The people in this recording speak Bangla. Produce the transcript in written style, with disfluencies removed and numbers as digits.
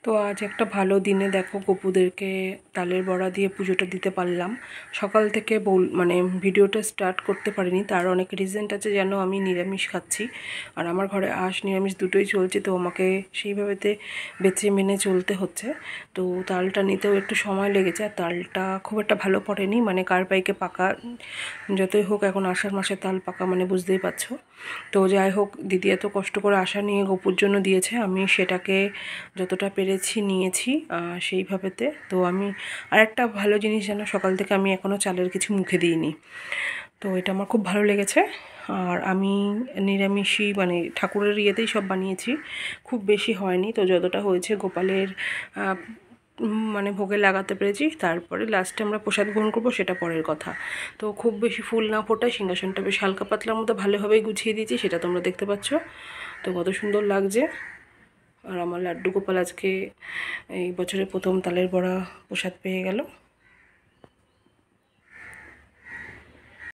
তো আজ একটা ভালো দিনে দেখো গপুদেরকে তালের বড়া দিয়ে পুজোটা দিতে পারলাম। সকাল থেকে মানে ভিডিওটা স্টার্ট করতে পারিনি, তার অনেক রিজেন্ট আছে। যেন আমি নিরামিষ খাচ্ছি আর আমার ঘরে আঁশ নিরামিষ দুটোই চলছে, তো আমাকে সেইভাবেতে বেছে মেনে চলতে হচ্ছে। তো তালটা নিতেও একটু সময় লেগেছে, আর তালটা খুব একটা ভালো পড়েনি, মানে কারপাইকে পাকা। যতই হোক এখন আষাঢ় মাসে তাল পাকা মানে বুঝতেই পারছো। তো যাই হোক, দিদি এত কষ্ট করে আশা নিয়ে গপুর জন্য দিয়েছে, আমি সেটাকে যতটা পেরেছি নিয়েছি সেইভাবেতে। তো আমি আরেকটা ভালো জিনিস জানো, সকাল থেকে আমি এখনও চালের কিছু মুখে দিইনি, তো এটা আমার খুব ভালো লেগেছে। আর আমি নিরামিষই মানে ঠাকুরের ইয়েতেই সব বানিয়েছি, খুব বেশি হয়নি। তো যতটা হয়েছে গোপালের মানে ভোগে লাগাতে পেরেছি। তারপরে লাস্টে আমরা প্রসাদ গ্রহণ করবো, সেটা পরের কথা। তো খুব বেশি ফুল না ফোটায় সিংহাসনটা বেশ হালকা পাতলার মতো ভালোভাবেই গুছিয়ে দিয়েছি, সেটা তোমরা দেখতে পাচ্ছ। তো কত সুন্দর লাগছে। আর আমার লাড্ডু গোপাল আজকে এই বছরের প্রথম তালের বড়া প্রসাদ পেয়ে গেল।